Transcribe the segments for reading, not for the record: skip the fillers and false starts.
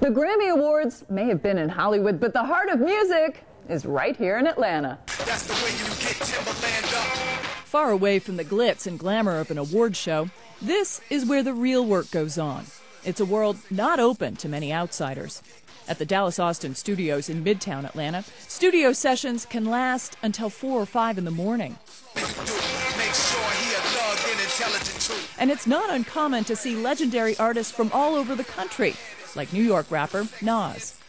The Grammy Awards may have been in Hollywood, but the heart of music is right here in Atlanta. That's the way you get Timberland up. Far away from the glitz and glamour of an award show, this is where the real work goes on. It's a world not open to many outsiders. At the Dallas Austin Studios in Midtown Atlanta, studio sessions can last until 4 or 5 in the morning. And it's not uncommon to see legendary artists from all over the country, like New York rapper Nas.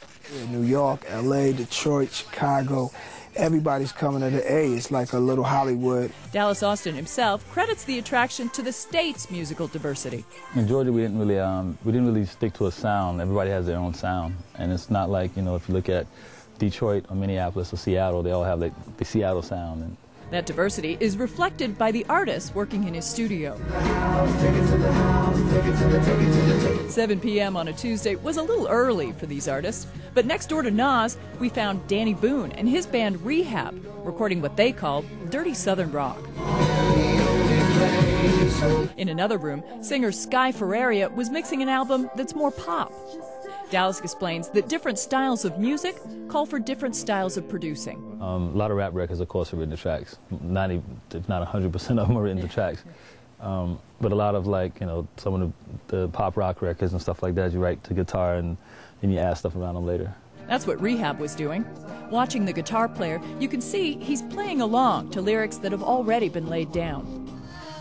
New York, LA, Detroit, Chicago, everybody's coming to the A. It's like a little Hollywood. Dallas Austin himself credits the attraction to the state's musical diversity. In Georgia, we didn't really stick to a sound. Everybody has their own sound, and it's not like, you know, if you look at Detroit or Minneapolis or Seattle, they all have like the Seattle sound. And that diversity is reflected by the artists working in his studio. 7 p.m. on a Tuesday was a little early for these artists, but next door to Nas, we found Danny Boone and his band Rehab, recording what they called dirty Southern rock. In another room, singer Sky Ferreira was mixing an album that's more pop. Dallas explains that different styles of music call for different styles of producing. A lot of rap records, of course, are written to tracks. 90, if not 100% of them are written to tracks. But a lot of, like, you know, some of the pop rock records and stuff like that, you write to guitar and you add stuff around them later. That's what Rehab was doing. Watching the guitar player, you can see he's playing along to lyrics that have already been laid down.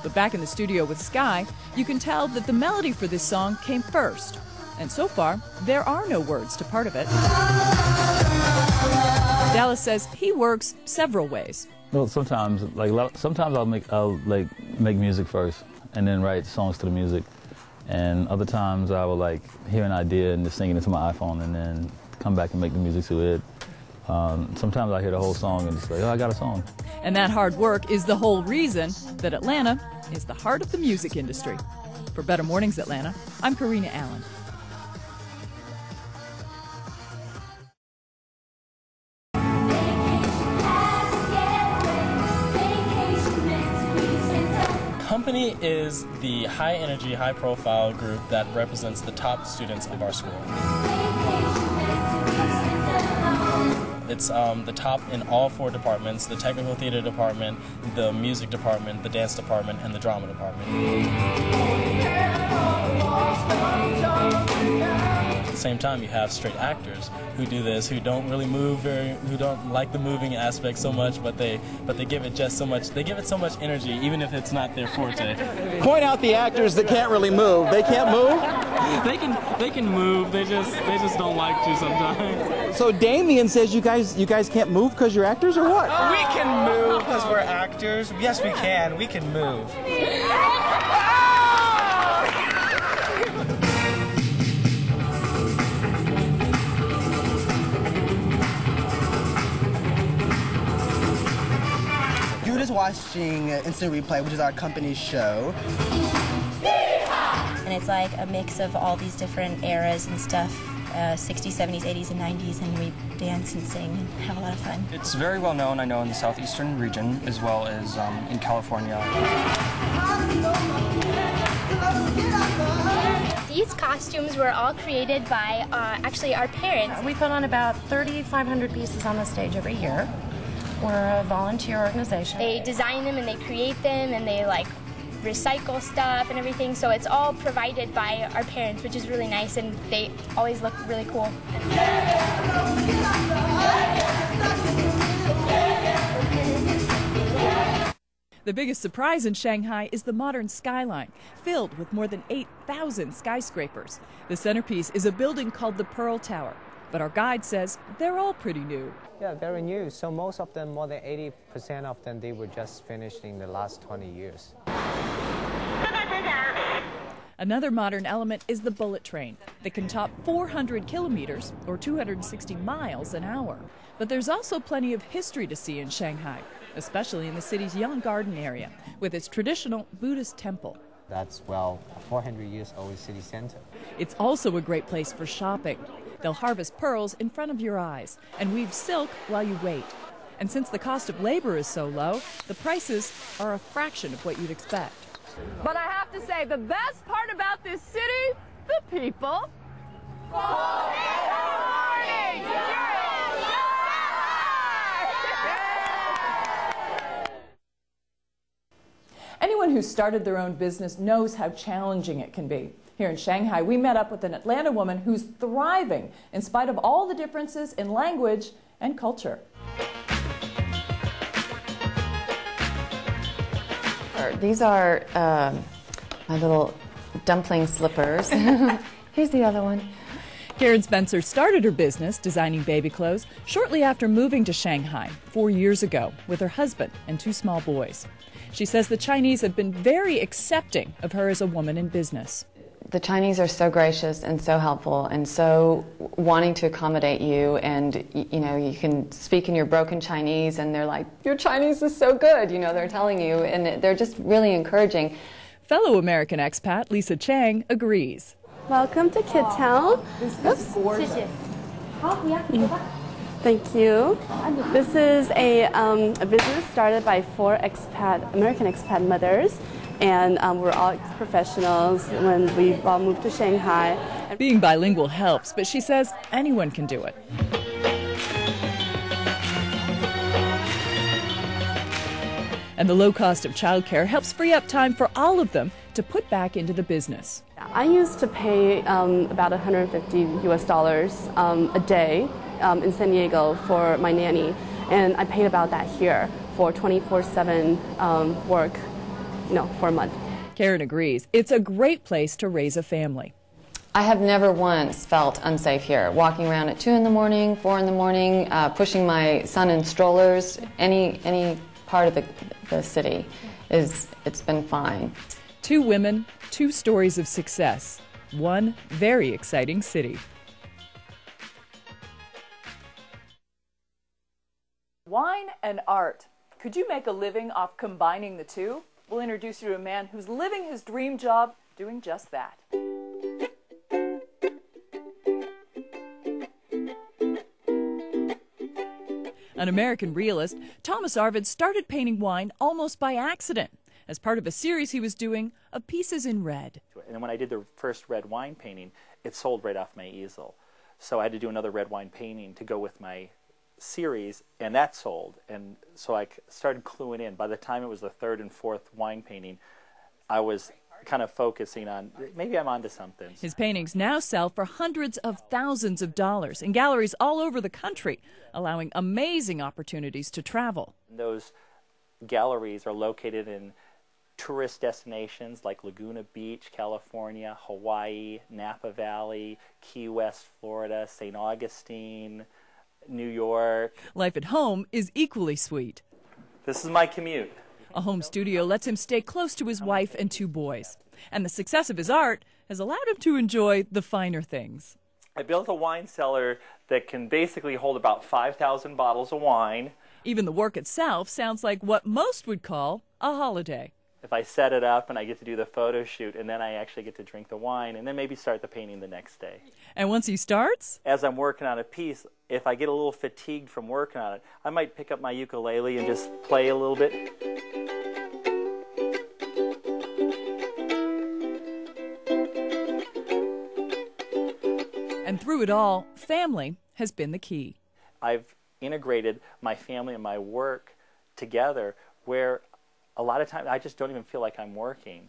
But back in the studio with Sky, you can tell that the melody for this song came first. And so far, there are no words to part of it. Dallas says he works several ways. Well, sometimes I'll make music first and then write songs to the music. And other times I will like hear an idea and just sing it into my iPhone and then come back and make the music to it. Sometimes I hear the whole song and just like, oh, I got a song. And that hard work is the whole reason that Atlanta is the heart of the music industry. For Better Mornings Atlanta, I'm Karina Allen. Company is the high-energy, high-profile group that represents the top students of our school. It's the top in all 4 departments: the technical theater department, the music department, the dance department, and the drama department. At the same time, you have straight actors who do this, who don't really move who don't like the moving aspect so much, but they give it just so much. They give it so much energy, even if it's not their forte. Point out the actors that can't really move. They can't move? They can move. They just don't like to sometimes. So Damien says you guys can't move because you're actors, or what? We can move because we're actors. Yes, we can. We can move. You're just watching Instant Replay, which is our company show. And it's like a mix of all these different eras and stuff, 60s, 70s, 80s, and 90s, and we dance and sing and have a lot of fun. It's very well known, I know, in the southeastern region, as well as in California. These costumes were all created by actually our parents. We put on about 3,500 pieces on the stage every year. We're a volunteer organization. They design them and they create them and they like recycle stuff and everything, so it's all provided by our parents, which is really nice, and they always look really cool. The biggest surprise in Shanghai is the modern skyline, filled with more than 8,000 skyscrapers. The centerpiece is a building called the Pearl Tower, but our guide says they're all pretty new. Yeah, very new. So most of them, more than 80% of them, they were just finished in the last 20 years. Another modern element is the bullet train that can top 400 kilometers or 260 miles an hour. But there's also plenty of history to see in Shanghai, especially in the city's Young Garden area with its traditional Buddhist temple. That's, well, a 400 years old city center. It's also a great place for shopping. They'll harvest pearls in front of your eyes and weave silk while you wait. And since the cost of labor is so low, the prices are a fraction of what you'd expect. But I have to say, the best part about this city, the people. who started their own business knows how challenging it can be. Here in Shanghai, we met up with an Atlanta woman who's thriving in spite of all the differences in language and culture. These are my little dumpling slippers. Here's the other one. Karen Spencer started her business designing baby clothes shortly after moving to Shanghai 4 years ago with her husband and 2 small boys. She says the Chinese have been very accepting of her as a woman in business. The Chinese are so gracious and so helpful and so wanting to accommodate you, and you know, you can speak in your broken Chinese and they're like, your Chinese is so good, you know, they're telling you, and they're just really encouraging. Fellow American expat Lisa Chang agrees. Welcome to Kid Town. This is gorgeous. Thank you. This is a business started by 4 American expat mothers. And we're all professionals when we all moved to Shanghai. Being bilingual helps, but she says anyone can do it. And the low cost of childcare helps free up time for all of them to put back into the business. I used to pay about $150 US a day in San Diego for my nanny, and I paid about that here for 24/7 work. No, for a month. Karen agrees. It's a great place to raise a family. I have never once felt unsafe here. Walking around at 2 in the morning, 4 in the morning, pushing my son in strollers, any part of the city, it's been fine. 2 women, 2 stories of success. One very exciting city. Wine and art. Could you make a living off combining the two? We'll introduce you to a man who's living his dream job doing just that. An American realist, Thomas Arvid started painting wine almost by accident as part of a series he was doing of pieces in red. And when I did the first red wine painting, it sold right off my easel. So I had to do another red wine painting to go with my series, and that sold. And so I started cluing in. By the time it was the 3rd and 4th wine painting, I was kind of focusing on, maybe I'm onto something. His paintings now sell for hundreds of thousands of dollars in galleries all over the country, allowing amazing opportunities to travel. Those galleries are located in tourist destinations like Laguna Beach, California, Hawaii, Napa Valley, Key West, Florida, St. Augustine, New York. Life at home is equally sweet. This is my commute. A home studio lets him stay close to his wife and 2 boys. And the success of his art has allowed him to enjoy the finer things. I built a wine cellar that can basically hold about 5,000 bottles of wine. Even the work itself sounds like what most would call a holiday. If I set it up and I get to do the photo shoot, and then I actually get to drink the wine, and then maybe start the painting the next day. And once he starts? As I'm working on a piece, if I get a little fatigued from working on it, I might pick up my ukulele and just play a little bit. And through it all, family has been the key. I've integrated my family and my work together where a lot of times I just don't even feel like I'm working.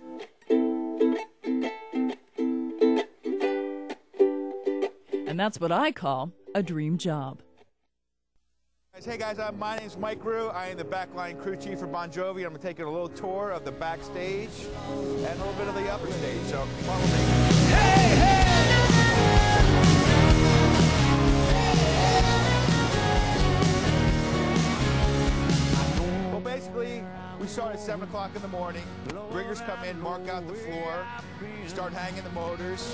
And that's what I call a dream job. Hey guys, my name's Mike Rue. I am the backline crew chief for Bon Jovi. I'm taking a little tour of the backstage and a little bit of the upper stage. So follow me. Hey, hey! Well, basically, we start at 7 o'clock in the morning. Riggers come in, mark out the floor, start hanging the motors.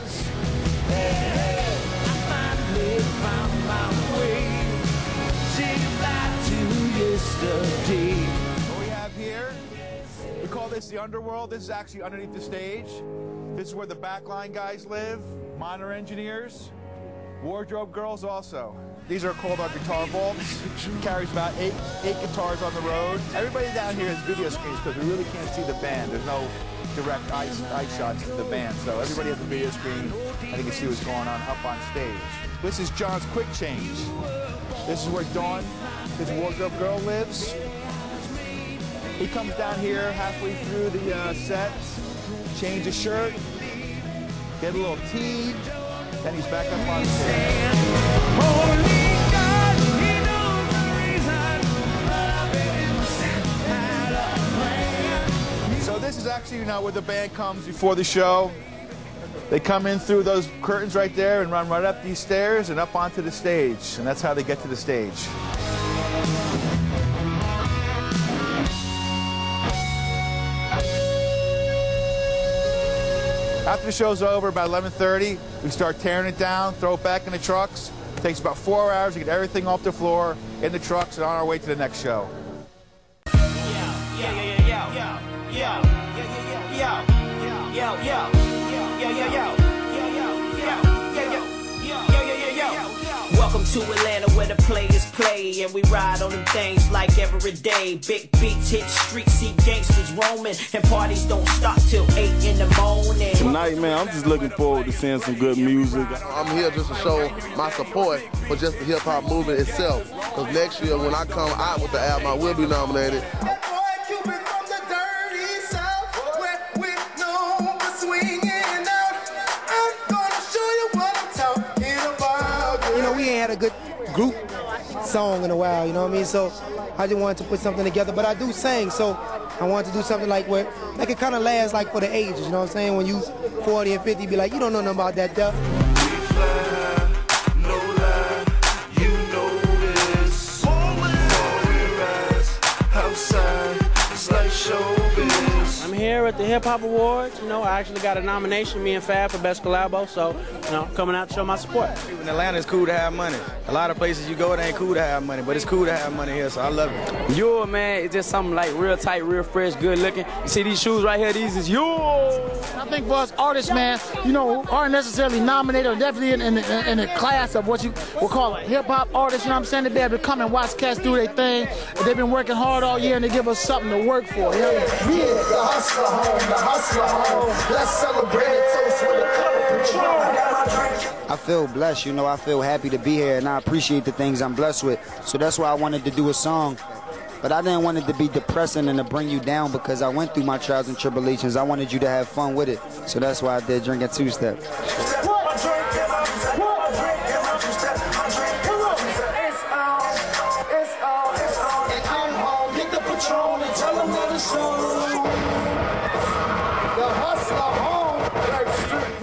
Hey, hey! I finally found my way. What we have here, we call this the underworld. This is actually underneath the stage. This is where the backline guys live, monitor engineers, wardrobe girls also. These are called our guitar vaults. It carries about eight guitars on the road. Everybody down here has video screens because we really can't see the band. There's no direct eye shots of the band, so everybody has a video screen and you can see what's going on up on stage. This is John's Quick Change. This is where Dawn, his wardrobe girl, lives. He comes down here halfway through the set, change his shirt, get a little tea, then he's back up on stage. So this is actually where the band comes before the show. They come in through those curtains right there and run right up these stairs and up onto the stage. And that's how they get to the stage. After the show's over, about 11:30, we start tearing it down, throw it back in the trucks. It takes about 4 hours to get everything off the floor, in the trucks, and on our way to the next show. Welcome to Atlanta where the players play and we ride on them things like every day. Big beats hit streets, see gangsters roaming, and parties don't stop till 8 in the morning. Tonight, man, I'm just looking forward to seeing some good music. I'm here just to show my support for just the hip-hop movement itself. Because next year when I come out with the album, I will be nominated. We ain't had a good group song in a while, you know what I mean? So I just wanted to put something together, but I do sing, so I wanted to do something like where it kind of lasts like for the ages, you know what I'm saying? When you 40 and 50, be like, you don't know nothing about that stuff. I'm here at the Hip Hop Awards. I actually got a nomination, me and Fab, for Best Collabo, so, coming out to show my support. In Atlanta, it's cool to have money. A lot of places you go, it ain't cool to have money, but it's cool to have money here, so I love it. Yours, man, it's just something like real tight, real fresh, good looking. You see these shoes right here, these is yours. I think for us artists, man, aren't necessarily nominated or definitely in the class of what you would call a hip-hop artist, you know what I'm saying? To be able to come and watch cats do their thing. They've been working hard all year and they give us something to work for, you know what I mean? The hustler home. Let's celebrate it, toast with a cup of Patron. I feel blessed, I feel happy to be here, and I appreciate the things I'm blessed with. So that's why I wanted to do a song. But I didn't want it to be depressing and to bring you down because I went through my trials and tribulations. I wanted you to have fun with it. So that's why I did Drink and Two Step.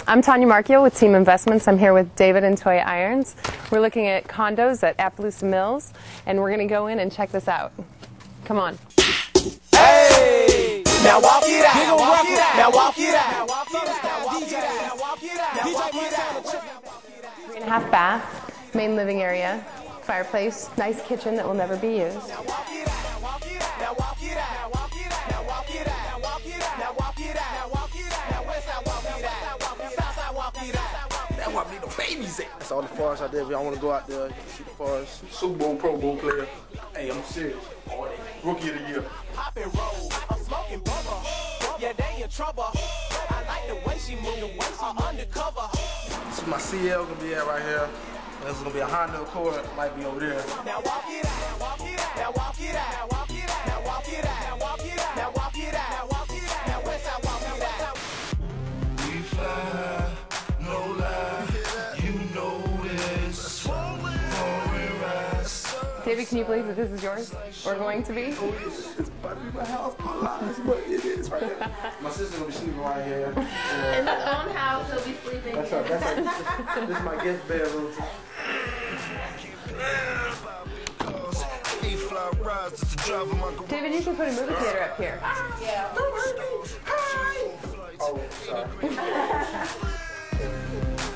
I'm Tanya Marchio with Team Investments. I'm here with David and Toya Irons. We're looking at condos at Appaloosa Mills, and we're going to go in and check this out. Come on. Hey! Now walk it out. Walk it out. Now walk it out. Walk it out. DJ. Now walk it out. Walk it out. 3.5 bath, main living area, fireplace, nice kitchen that will never be used. Now walk it out. Walk it out. Now walk it out. Now walk it out. Now walk it out. Now walk it out. Now walk it out. Now walk it out. Now west side walk it out. South side walk it out. That's why we the babies at. That's all the forest out there. If y'all want to go out there, see the forest. Super Bowl, Pro Bowl player. Hey, I'm serious. Rookie of the year. Pop and roll, I'm smoking bubble. Yeah, they in trouble. I like the way she move, undercover. This is my CL gonna be at right here. There's gonna be a Honda Accord, might be over there. Now walk it out, walk it out, now walk it out, now walk it out, now walk it out, now walk it out, now walk it out, now walk it out, now west side walk it out. We fly, no lie, you know this. Foreign rise. David, can you believe that this is yours? Or going to be? It's about to be my house, my life, but it is right here. My sister's gonna be sleeping right here. In his own house, he'll be sleeping. That's right. This is my guest bedroom. David, you should put a movie theater up here. Yeah. Oh, sorry.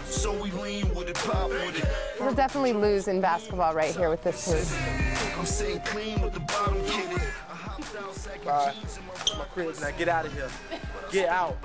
So we lean with it, pop with it. He'll definitely lose in basketball right here with this move. I'm saying clean with the bottom kitty. Bye. My cribs now. Get out of here. Get out.